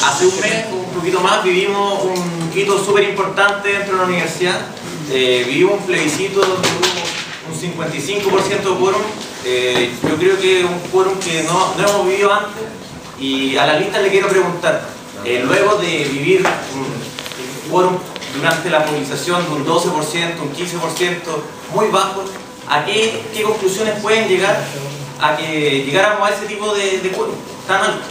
Hace un mes, un poquito más, vivimos un hito súper importante dentro de la universidad. Vivimos un plebiscito donde hubo un 55% de quórum. Yo creo que es un quórum que no hemos vivido antes. Y a la lista le quiero preguntar, luego de vivir un quórum durante la movilización de un 12%, un 15%, muy bajo, ¿a qué conclusiones pueden llegar a que llegáramos a ese tipo de quórum tan alto?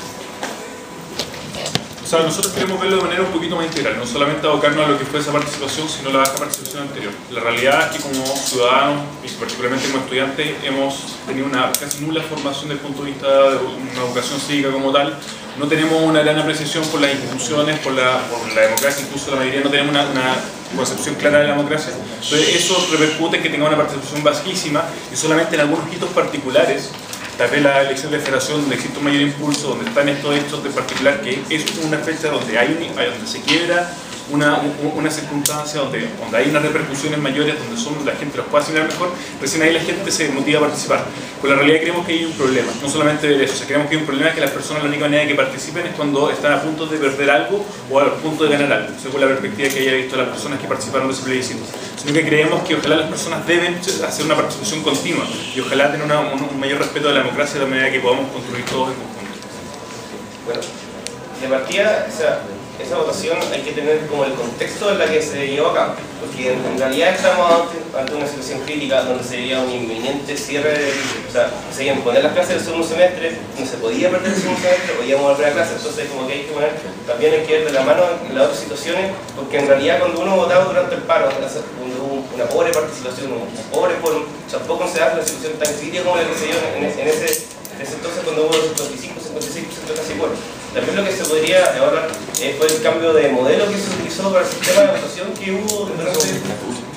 O sea, nosotros queremos verlo de manera un poquito más integral, no solamente abocarnos a lo que fue esa participación, sino la baja participación anterior. La realidad es que como ciudadanos, y particularmente como estudiantes, hemos tenido una casi nula formación desde el punto de vista de una educación cívica como tal. No tenemos una gran apreciación por las instituciones, por la democracia, incluso la mayoría no tenemos una concepción clara de la democracia. Entonces eso repercute en que tengamos una participación bajísima y solamente en algunos hitos particulares. Tal vez la elección de federación donde existe un mayor impulso, donde están estos hechos de particular, que es una fecha donde donde se quiebra una circunstancia, donde hay unas repercusiones mayores, donde la gente los puede asimilar mejor, recién ahí la gente se motiva a participar. Pues la realidad creemos que hay un problema, no solamente de eso, o sea, creemos que hay un problema que las personas la única manera de que participen es cuando están a punto de perder algo o a punto de ganar algo, según la perspectiva que haya visto las personas que participaron de ese plebiscito. Sino que creemos que ojalá las personas deben hacer una participación continua y ojalá tener un mayor respeto a la democracia de manera que podamos construir todos en conjunto. Bueno, de partida, esa votación hay que tener como el contexto en la que se llevó a cabo, porque en realidad estamos ante una situación crítica donde se veía un inminente cierre, o sea, se iban a poner las clases del segundo semestre, no se podía perder el segundo semestre, podíamos volver a clases, entonces como que hay que poner, también hay que ver de la mano en las otras situaciones, porque en realidad cuando uno votaba durante el paro, cuando hubo una pobre participación, un pobre quórum, tampoco se da la situación tan crítica como la que se dio en ese entonces cuando hubo 55-56% casi quórum. También lo que se podría evaluar fue el cambio de modelo que se utilizó para el sistema de votación que hubo durante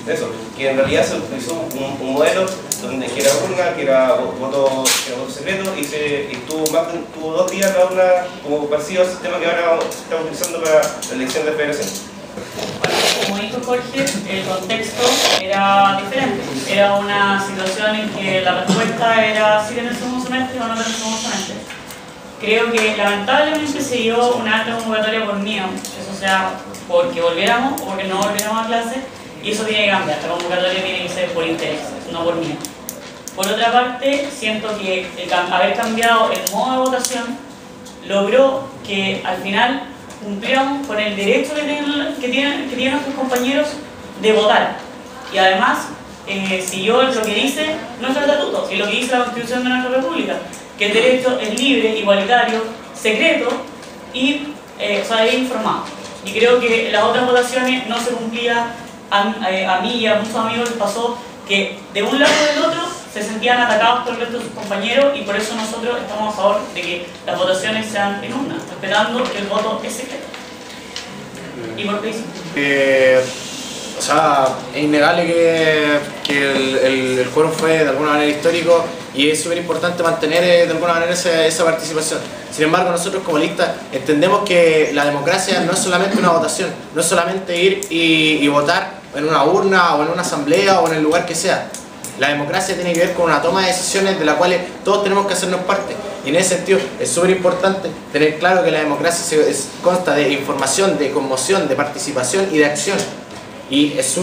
eso, que en realidad se utilizó un modelo donde que era urna, que era voto secreto y tuvo 2 días cada una como parecido al sistema que ahora se está utilizando para la elección de federación. Bueno, como dijo Jorge, el contexto era diferente. Era una situación en que la respuesta era sí en el segundo semestre o no en el segundo semestre. Creo que lamentablemente se dio una alta convocatoria por miedo, eso sea porque volviéramos o porque no volviéramos a clase, y eso tiene que cambiar. La convocatoria tiene que ser por interés, no por miedo. Por otra parte, siento que haber cambiado el modo de votación logró que al final cumpliéramos con el derecho que tienen nuestros compañeros de votar. Y además, siguió lo que dice nuestro estatuto y lo que dice la Constitución de nuestra República, que el derecho es libre, igualitario, secreto y informado. Y creo que en las otras votaciones no se cumplía. A mí y a muchos amigos les pasó que de un lado o del otro se sentían atacados por el resto de sus compañeros, y por eso nosotros estamos a favor de que las votaciones sean en urna, respetando que el voto es secreto. ¿Y por qué? O sea, es innegable que el quórum fue de alguna manera histórico y es súper importante mantener de alguna manera esa participación. Sin embargo, nosotros como lista entendemos que la democracia no es solamente una votación, no es solamente ir y votar en una urna o en una asamblea o en el lugar que sea. La democracia tiene que ver con una toma de decisiones de la cual todos tenemos que hacernos parte. Y en ese sentido es súper importante tener claro que la democracia consta de información, de conmoción, de participación y de acción. Y es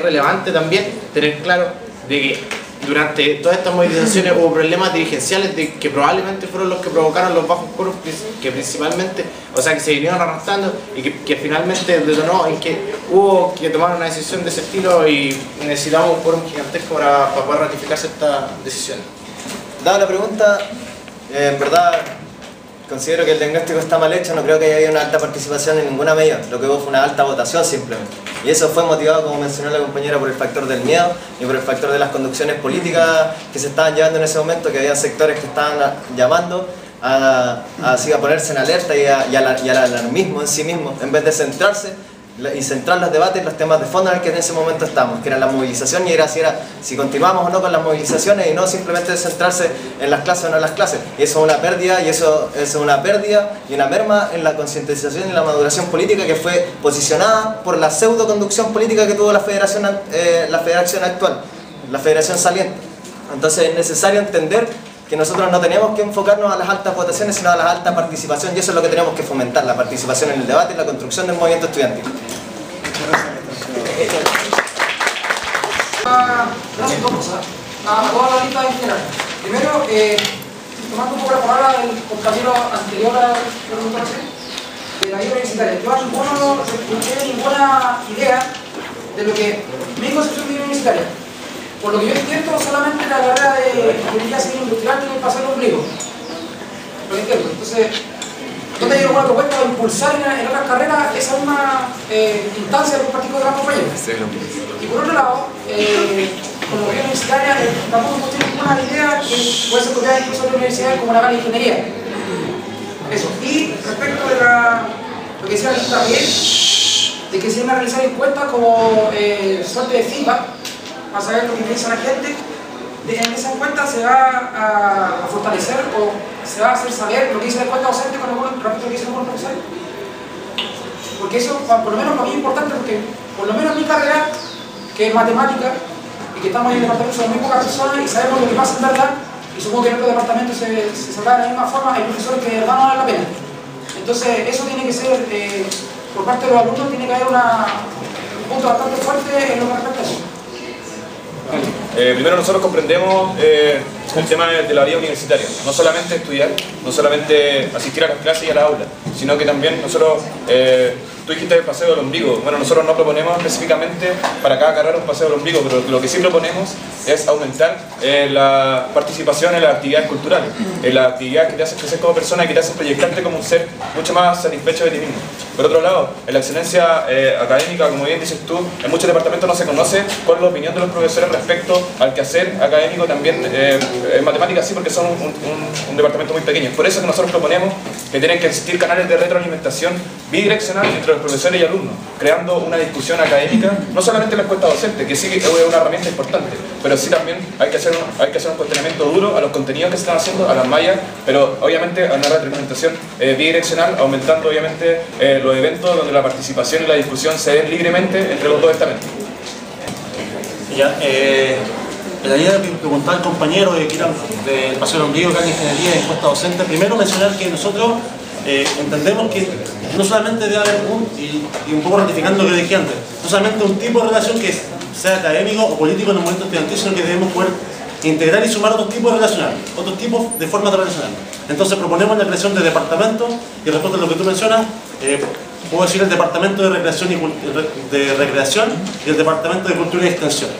relevante también tener claro de que durante todas estas movilizaciones hubo problemas dirigenciales que probablemente fueron los que provocaron los bajos quórum, que principalmente, o sea, que se vinieron arrastrando y que finalmente detonó en que hubo que tomar una decisión de ese estilo y necesitamos un quórum gigantesco para poder ratificarse esta decisión. Dada la pregunta, en verdad considero que el diagnóstico está mal hecho, no creo que haya habido una alta participación en ninguna medida, lo que hubo fue una alta votación simplemente. Y eso fue motivado, como mencionó la compañera, por el factor del miedo y por el factor de las conducciones políticas que se estaban llevando en ese momento, que había sectores que estaban llamando a ponerse en alerta y al alarmismo en sí mismo, en vez de centrarse y centrar los debates en los temas de fondo en el que en ese momento estamos, que era la movilización, y era si continuamos o no con las movilizaciones y no simplemente centrarse en las clases o no en las clases. Y eso es una pérdida, y una merma en la concientización y la maduración política que fue posicionada por la pseudo conducción política que tuvo la federación actual, la federación saliente. Entonces es necesario entender que nosotros no tenemos que enfocarnos a las altas votaciones, sino a la alta participación, y eso es lo que tenemos que fomentar, la participación en el debate y la construcción del movimiento estudiantil. Dos cosas, a toda la lista en general. Primero, tomando un poco la palabra del compañero anterior a la presentación, de la vida universitaria. Yo no escuché ninguna idea de lo que mi concepción de vida universitaria. Por lo que yo entiendo, solamente la carrera de ingeniería civil industrial tiene que pasar el ombligo. Lo entiendo. Entonces, ¿dónde hay alguna propuesta de impulsar en otras carreras esa misma instancia de compartir con otras compañeras? Y por otro lado, con la vida universitaria, tampoco tiene ninguna idea que puede ser copiada incluso de la universidad como una gran ingeniería. Eso. Y respecto de lo que decía la lista bien, de que se van a realizar encuestas como suerte de feedback, para saber lo que piensa la gente, en esa encuesta se va a fortalecer o se va a hacer saber lo que dice la encuesta docente con respecto a lo que dicen algunos profesores. Porque eso, por lo menos para mí es importante, porque por lo menos en mi carrera, que es matemática, y que estamos en el departamento, somos muy pocas personas y sabemos lo que pasa en verdad, y supongo que en otros departamentos se sabrá de la misma forma, hay profesores que de verdad no valen la pena. Entonces, eso tiene que ser, por parte de los alumnos, tiene que haber un punto bastante fuerte en lo que respecta a eso. Primero, nosotros comprendemos el tema de la vida universitaria, no solamente estudiar, no solamente asistir a las clases y a la aula, sino que también nosotros, tú dijiste el paseo del ombligo. Bueno, nosotros no proponemos específicamente para cada carrera un paseo del ombligo, pero lo que sí proponemos es aumentar la participación en las actividades culturales, en las actividades que te hacen crecer como persona y que te hacen proyectarte como un ser mucho más satisfecho de ti mismo. Por otro lado, en la excelencia académica, como bien dices tú, en muchos departamentos no se conoce cuál es la opinión de los profesores respecto al quehacer académico, también en matemáticas sí, porque son un departamento muy pequeño. Por eso que nosotros proponemos que tienen que existir canales de retroalimentación bidireccional entre los profesores y alumnos, creando una discusión académica, no solamente en la encuesta docente, que sí es una herramienta importante, pero sí también hay que hacer un cuestionamiento duro a los contenidos que se están haciendo, a las mallas, pero obviamente a una retroalimentación bidireccional, aumentando obviamente los eventos donde la participación y la discusión se den libremente entre los dos estamentos. Ya, la idea de preguntar al compañero del paseo del ombligo, que hay ingeniería y encuesta docente, primero mencionar que nosotros entendemos que no solamente debe haber y un poco ratificando lo que dije antes, no solamente un tipo de relación que sea académico o político en el movimiento estudiantil, sino que debemos poder integrar y sumar otros tipos de relacionar, otros tipos de formas de relacionar. Entonces proponemos la creación de departamentos, y respecto a lo que tú mencionas, puedo decir el departamento de recreación y el departamento de cultura y extensión,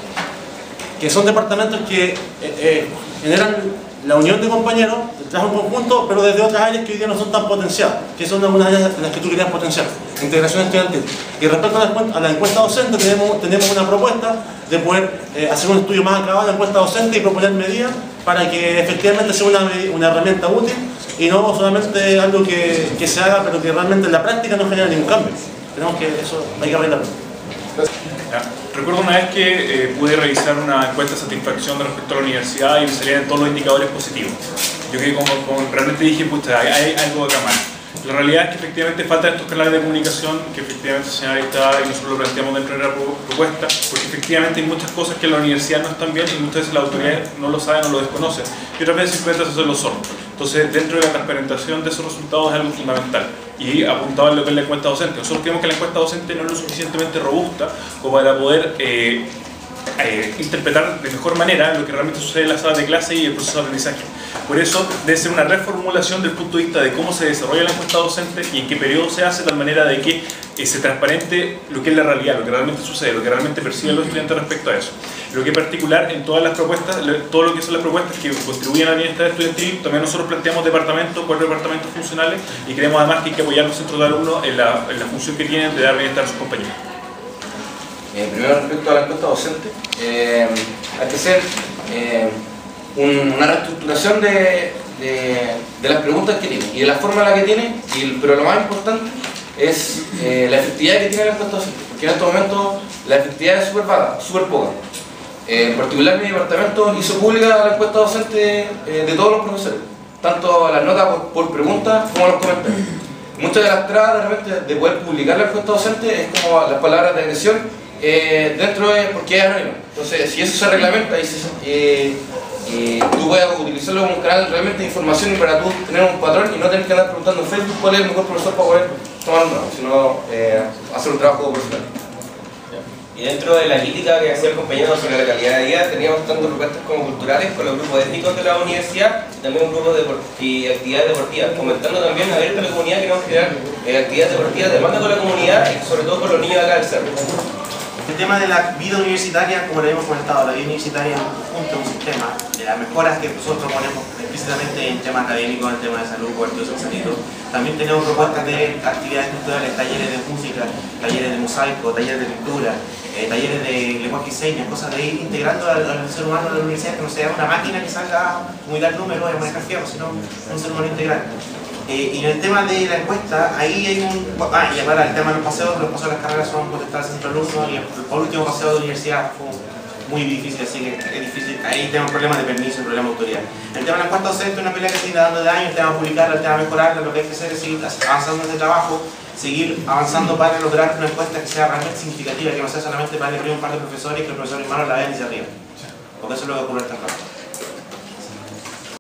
que son departamentos que generan la unión de compañeros, el trabajo en conjunto, pero desde otras áreas que hoy día no son tan potenciadas, que son algunas áreas en las que tú querías potenciar, integración estudiantil. Y respecto a la encuesta docente, tenemos una propuesta de poder hacer un estudio más acabado de la encuesta docente y proponer medidas para que efectivamente sea una herramienta útil y no solamente algo que se haga, pero que realmente en la práctica no genera ningún cambio. Tenemos que eso hay que arreglarlo. Recuerdo una vez que pude revisar una encuesta de satisfacción respecto a la universidad y me salían todos los indicadores positivos. Yo que como realmente dije, pucha, hay algo acá mal. La realidad es que efectivamente faltan estos canales de comunicación que efectivamente se señala y nosotros lo planteamos dentro de la propuesta, porque efectivamente hay muchas cosas que en la universidad no están bien y muchas veces las autoridades no lo saben o lo desconocen y otras veces simplemente se hacen los sordos. Entonces, dentro de la transparentación de esos resultados es algo fundamental y apuntado en lo que es la encuesta docente. Nosotros creemos que la encuesta docente no es lo suficientemente robusta como para poder interpretar de mejor manera lo que realmente sucede en la sala de clase y el proceso de aprendizaje. Por eso debe ser una reformulación del punto de vista de cómo se desarrolla la encuesta docente y en qué periodo se hace, de tal manera de que se transparente lo que es la realidad, lo que realmente sucede, lo que realmente perciben los estudiantes respecto a eso. Lo que en particular en todas las propuestas, todo lo que son las propuestas que contribuyen a la bienestar estudiantil, también nosotros planteamos 4 departamentos funcionales y creemos además que hay que apoyar a los centros de alumnos en la función que tienen de dar bienestar a sus compañeros. Primero, respecto a la encuesta docente, hay que hacer una reestructuración de las preguntas que tiene y de la forma en la que tiene, pero lo más importante es la efectividad que tiene la encuesta docente, porque en estos momentos la efectividad es súper poca. En particular, mi departamento hizo pública la encuesta docente de todos los profesores, tanto las notas por preguntas como los comentarios. Muchas de las trabas de repente de poder publicar la encuesta docente es como las palabras de agresión dentro de porque es anónimo. Entonces, si eso se reglamenta y tú puedas utilizarlo como un canal realmente de información y para tú tener un patrón y no tener que andar preguntando en Facebook cuál es el mejor profesor para poder tomar un ramo, sino hacer un trabajo profesional. Y dentro de la crítica que hacía el compañero sobre la calidad de vida, teníamos tanto propuestas como culturales con los grupos étnicos de la universidad, también grupos y actividades deportivas, comentando también abierto a la comunidad que queremos crear actividades deportivas de demanda con la comunidad y sobre todo con los niños acá del cerro. El tema de la vida universitaria, como le hemos comentado, la vida universitaria es un conjunto, un sistema de las mejoras que nosotros ponemos explícitamente en temas académicos, en temas de salud, cuartos y sanito. También tenemos propuestas de actividades culturales, talleres de música, talleres de mosaico, talleres de pintura, talleres de lenguaje y señas, cosas de ir integrando al ser humano de la universidad, que no sea una máquina que salga muy dar números y manejar fierro, sino un ser humano integral. Y en el tema de la encuesta, ahí hay un... y para el tema de los paseos de las carreras son contestadas al centro alumno y el último paseo de la universidad fue muy difícil, así que es difícil. Ahí tenemos problemas de permiso, problemas de autoridad. El tema de la encuesta docente es una pelea que se viene dando de años, el tema de publicarla, el tema de mejorarla, lo que hay que hacer es seguir avanzando en este trabajo, seguir avanzando para lograr una encuesta que sea realmente significativa, que no sea solamente para que un par de profesores y que los profesores hermanos la vean hacia arriba. Porque eso es lo que ocurre en esta clase.